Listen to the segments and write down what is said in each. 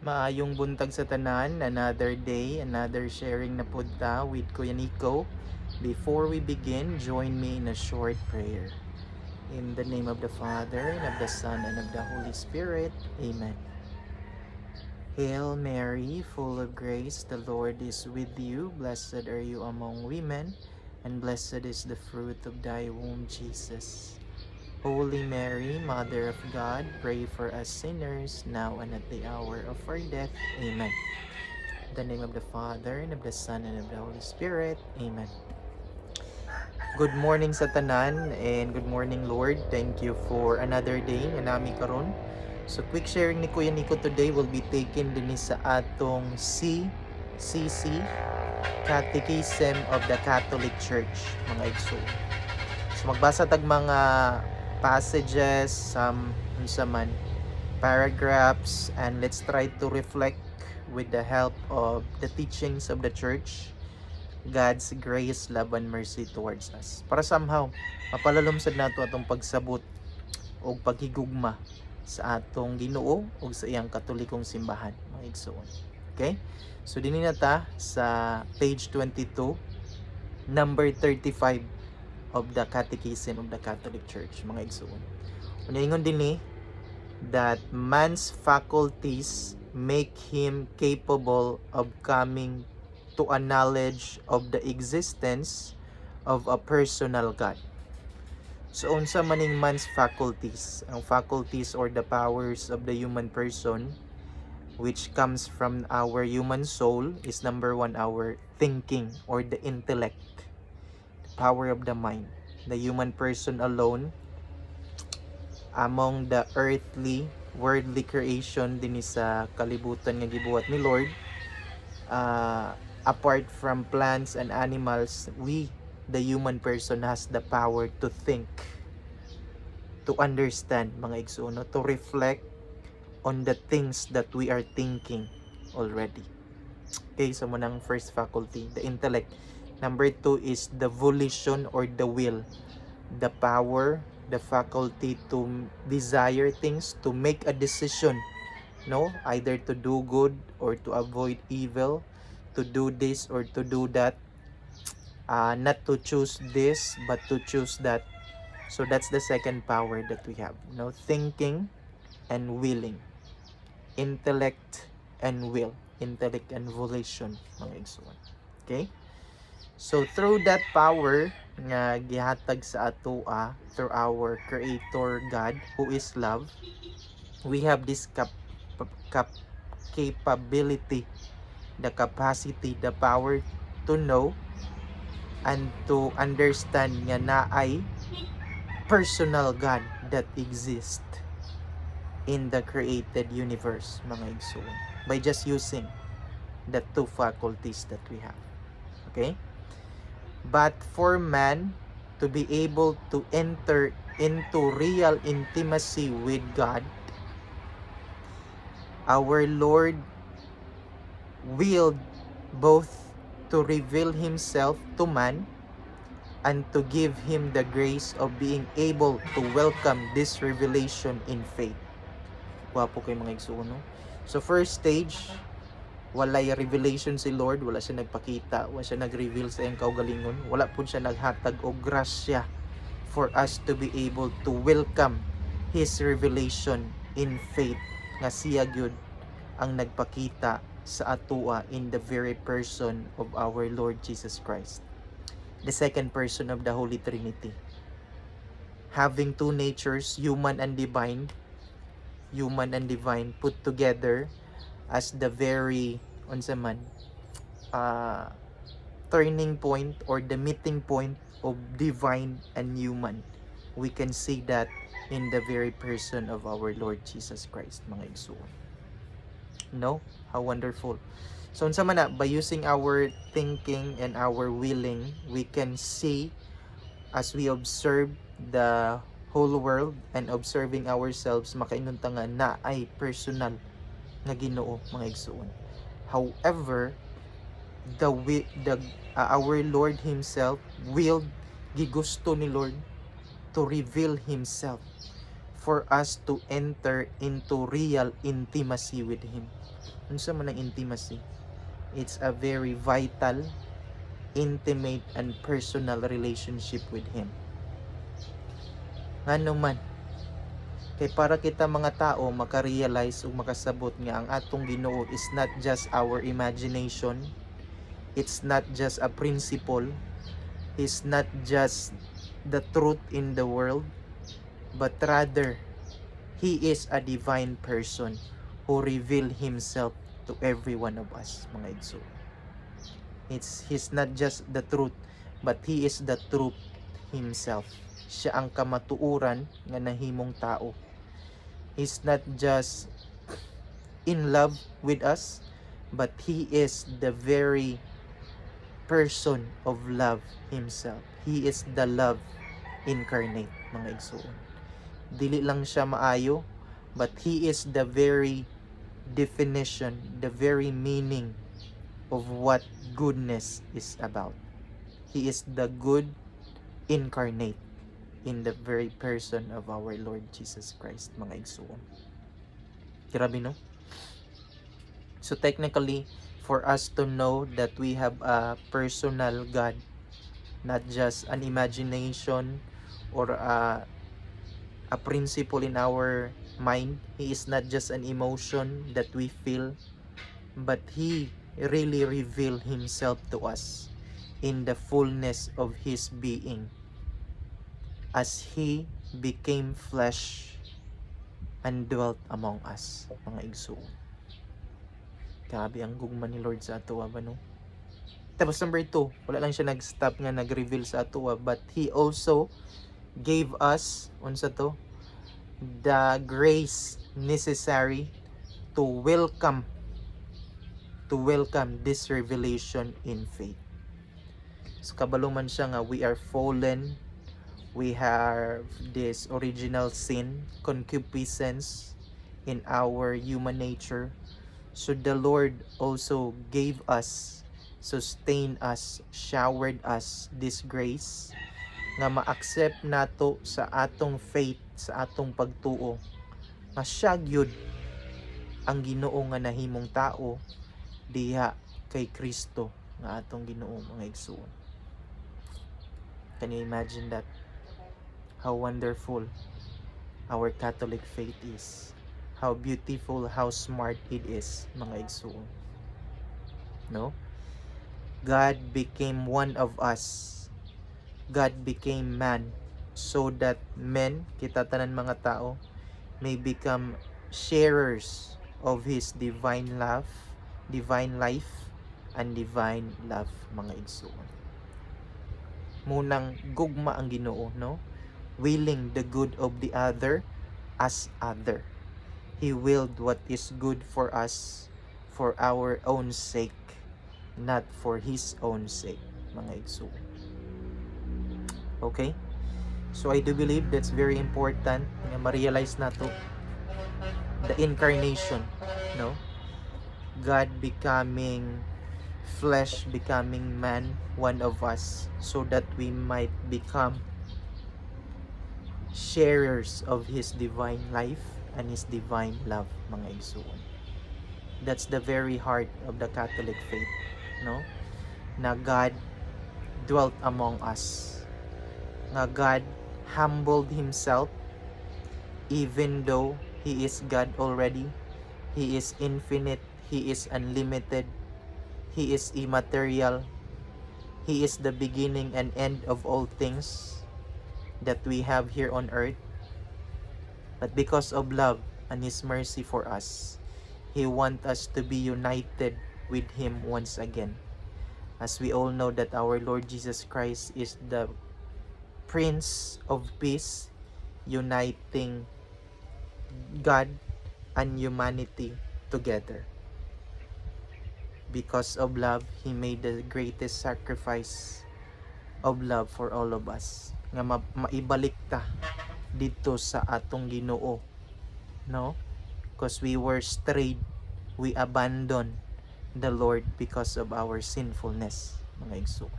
Maayong buntag sa tanan, another day, another sharing na pudta with Kuya Nico. Before we begin, join me in a short prayer. In the name of the Father, and of the Son, and of the Holy Spirit. Amen. Hail Mary, full of grace, the Lord is with you. Blessed are you among women, and blessed is the fruit of thy womb, Jesus. Holy Mary, Mother of God, pray for us sinners, now and at the hour of our death. Amen. In the name of the Father, and of the Son, and of the Holy Spirit. Amen. Good morning sa tanan, and good morning, Lord. Thank you for another day nga nami karon. So quick sharing ni Kuya Nico today will be taken din sa atong CCC, Catechism of the Catholic Church, mga igsoon. So magbasa tag mga passages, unsa man, paragraphs, and let's try to reflect with the help of the teachings of the church, God's grace, love, and mercy towards us. Para somehow, mapalalumsad nato atong pagsabot o paghigugma sa atong Ginoo o sa iyang katolikong simbahan, mga igsoon. Okay? So dinhi na ta sa page 22, number 35 of the Catechism of the Catholic Church, mga igsoon. Unaingon dinhi that man's faculties make him capable of coming to a knowledge of the existence of a personal God. So unsa maning man's faculties? Ang faculties or the powers of the human person, which comes from our human soul, is number one, our thinking or the intellect, the power of the mind. The human person alone among the earthly, worldly creation din sa kalibutan nga gibuhat ni Lord, apart from plants and animals, we, the human person, has the power to think, to understand, mga igsoon, to reflect on the things that we are thinking already. Okay, so munang first faculty, the intellect. Number two is the volition or the will, the power, the faculty to desire things, to make a decision, no, either to do good or to avoid evil, to do this or to do that, not to choose this but to choose that. So that's the second power that we have, no, thinking and willing, intellect and will, intellect and volition, mga igsoon. Okay, so through that power nga gihatag sa atoa through our creator God who is love, we have this capability, the capacity, the power to know and to understand nga naay personal God that exists in the created universe, mga igsoon, by just using the two faculties that we have. Okay, but for man to be able to enter into real intimacy with God, our Lord willed both to reveal himself to man and to give him the grace of being able to welcome this revelation in faith. Wapo kay mga igsoon, no? So first stage, walay revelation si Lord, wala siya nagpakita, wala siya nag-reveal sa iyang kaugalingon, wala po siya naghatag og grasya for us to be able to welcome His revelation in faith, nga siya gyud ang nagpakita sa atua in the very person of our Lord Jesus Christ, the second person of the Holy Trinity, having two natures, human and divine put together as the very unsa man, turning point or the meeting point of divine and human. We can see that in the very person of our Lord Jesus Christ, mga igsoon. No? How wonderful. So unsa man na, by using our thinking and our willing, we can see, as we observe the whole world and observing ourselves, makaingon ta nga na ay personal nga Ginoo, mga igsoon. However, our Lord himself willed, gigusto ni Lord to reveal himself for us to enter into real intimacy with Him. Unsa man ang intimacy? It's a very vital, intimate, and personal relationship with Him. Ngano man, kay para kita mga tao makarealize o makasabot nga ang atong Ginoo is not just our imagination, it's not just a principle, it's not just the truth in the world, but rather He is a divine person who revealed Himself to every one of us, mga igso. He's not just the truth, but He is the truth Himself. Siya ang kamatuuran nga nahimong tao. He's not just in love with us, but He is the very person of love Himself. He is the love incarnate, mga igsoon. Dili lang siya maayo, but He is the very definition, the very meaning of what goodness is about. He is the good incarnate in the very person of our Lord Jesus Christ, mga igsoon. Grabe, no? So technically, for us to know that we have a personal God, not just an imagination or a principle in our mind. He is not just an emotion that we feel, but He really revealed Himself to us in the fullness of His being as He became flesh and dwelt among us, mga igsoon. Grabe ang gugma ni Lord sa atoa ba, no? Tapos number 2, wala lang siya nag-stop nga nag-reveal sa atoa, but He also gave us, unsa to, the grace necessary to welcome this revelation in faith. So kabalo man siya nga we are fallen, we have this original sin, concupiscence in our human nature. So the Lord also gave us, sustained us, showered us this grace nga ma-accept nato sa atong faith, sa atong pagtuo nga siya gyud ang Ginoo nga nahimong tao diha kay Kristo nga atong Ginoo, mga igsoon. Can you imagine that? How wonderful our Catholic faith is. How beautiful, how smart it is, mga igsoon. No? God became one of us. God became man so that men, kita tanan mga tao, may become sharers of His divine love, divine life, and divine love, mga igsoon. Munang gugma ang Ginoo, no? Willing the good of the other as other. He willed what is good for us for our own sake, not for His own sake, mga igsoon. Okay? So I do believe that's very important na ma-realize nato the incarnation, no? God becoming flesh, becoming man, one of us, so that we might become sharers of His divine life and His divine love, mga igsoon. That's the very heart of the Catholic faith, no? Na God dwelt among us. Nga God humbled Himself even though He is God already. He is infinite, He is unlimited, He is immaterial, He is the beginning and end of all things that we have here on earth. But because of love and His mercy for us, He wants us to be united with Him once again. As we all know that our Lord Jesus Christ is the Prince of Peace, uniting God and humanity together. Because of love, He made the greatest sacrifice of love for all of us. Nga maibalik ta dito sa atong Ginoo, no? Because we were strayed, we abandoned the Lord because of our sinfulness, mga igsoon.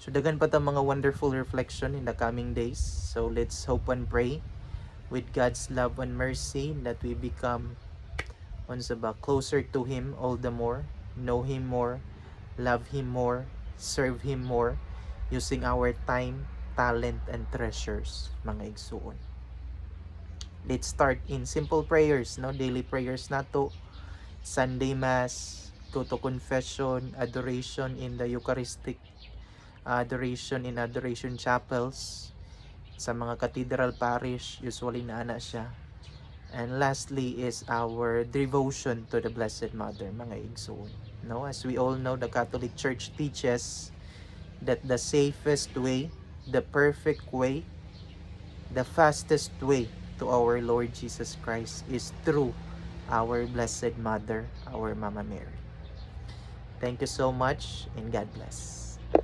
So dagan pa ta mga wonderful reflection in the coming days. So let's hope and pray with God's love and mercy that we become unsa ba closer to Him all the more, know Him more, love Him more, serve Him more, using our time, talent, and treasures, mga igsuon. Let's start in simple prayers, no? Daily prayers nato, Sunday Mass, go to confession, adoration in the Eucharistic, adoration in adoration chapels, sa mga cathedral parish, usually naana siya. And lastly is our devotion to the Blessed Mother, mga igsoon. No, as we all know, the Catholic Church teaches that the safest way, the perfect way, the fastest way to our Lord Jesus Christ is through our Blessed Mother, our Mama Mary. Thank you so much and God bless.